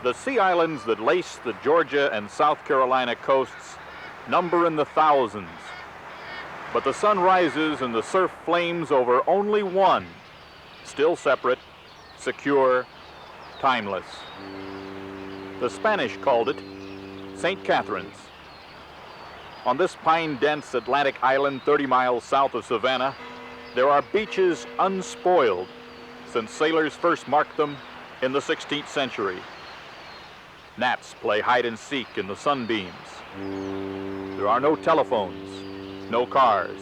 The sea islands that lace the Georgia and South Carolina coasts number in the thousands. But the sun rises and the surf flames over only one, still separate, secure, timeless. The Spanish called it St. Catherine's. On this pine-dense Atlantic island 30 miles south of Savannah, there are beaches unspoiled since sailors first marked them in the 16th century. Gnats play hide and seek in the sunbeams. There are no telephones, no cars,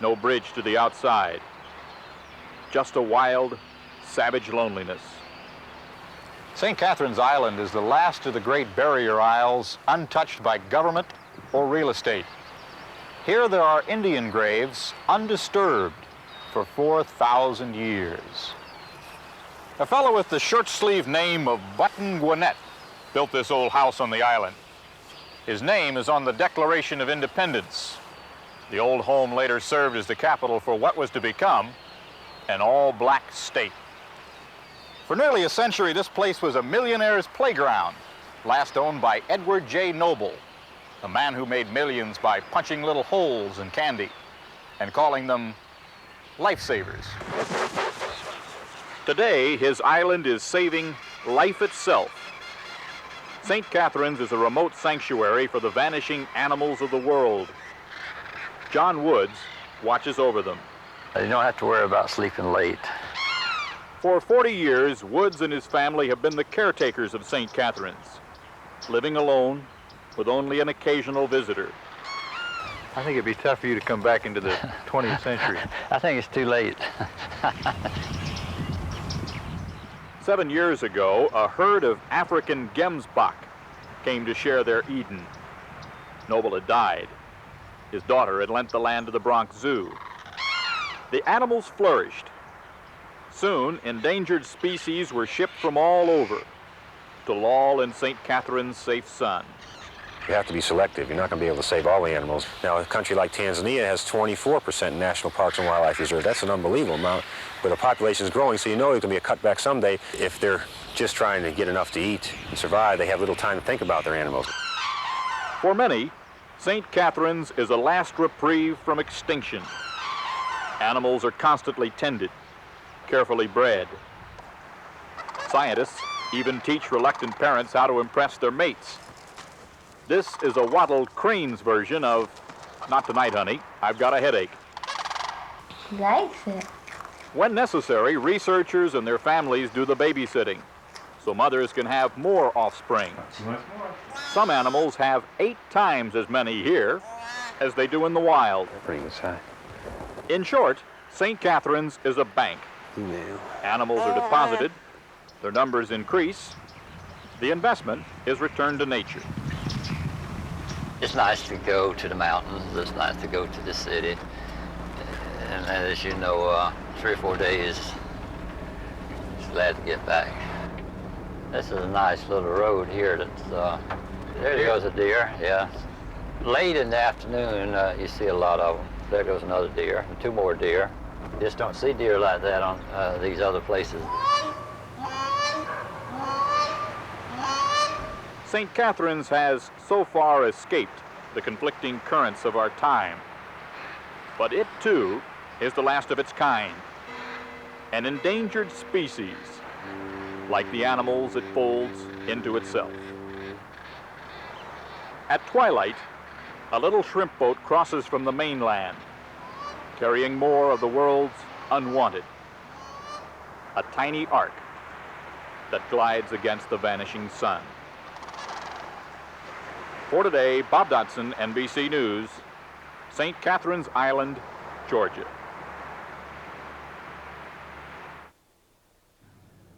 no bridge to the outside. Just a wild, savage loneliness. St. Catherine's Island is the last of the Great Barrier Isles untouched by government or real estate. Here there are Indian graves undisturbed for 4,000 years. A fellow with the shirt-sleeve name of Button Gwinnett built this old house on the island. His name is on the Declaration of Independence. The old home later served as the capital for what was to become an all-black state. For nearly a century, this place was a millionaire's playground, last owned by Edward J. Noble, a man who made millions by punching little holes in candy and calling them lifesavers. Today, his island is saving life itself. St. Catherine's is a remote sanctuary for the vanishing animals of the world. John Woods watches over them. You don't have to worry about sleeping late. For 40 years, Woods and his family have been the caretakers of St. Catherine's, living alone with only an occasional visitor. I think it'd be tough for you to come back into the 20th century. I think it's too late. 7 years ago, a herd of African gemsbok came to share their Eden. Noble had died. His daughter had lent the land to the Bronx Zoo. The animals flourished. Soon, endangered species were shipped from all over to loll in St. Catherine's safe sun. You have to be selective. You're not going to be able to save all the animals. Now, a country like Tanzania has 24% national parks and wildlife reserve. That's an unbelievable amount. But the population is growing, so you know there's going to be a cutback someday. If they're just trying to get enough to eat and survive, they have little time to think about their animals. For many, St. Catherine's is a last reprieve from extinction. Animals are constantly tended, carefully bred. Scientists even teach reluctant parents how to impress their mates. This is a wattled crane's version of, "Not tonight, honey, I've got a headache." She likes it. When necessary, researchers and their families do the babysitting, so mothers can have more offspring. Some animals have 8 times as many here as they do in the wild. Pretty good size. In short, St. Catherine's is a bank. Animals are deposited, their numbers increase, the investment is returned to nature. It's nice to go to the mountains. It's nice to go to the city. And as you know, 3 or 4 days, just glad to get back. This is a nice little road here. That's there goes a deer. Yeah. Late in the afternoon, you see a lot of them. There goes another deer, and 2 more deer. You just don't see deer like that on these other places. St. Catherine's has so far escaped the conflicting currents of our time. But it, too, is the last of its kind. An endangered species, like the animals it folds into itself. At twilight, a little shrimp boat crosses from the mainland, carrying more of the world's unwanted. A tiny ark that glides against the vanishing sun. For today, Bob Dotson, NBC News, St. Catherine's Island, Georgia.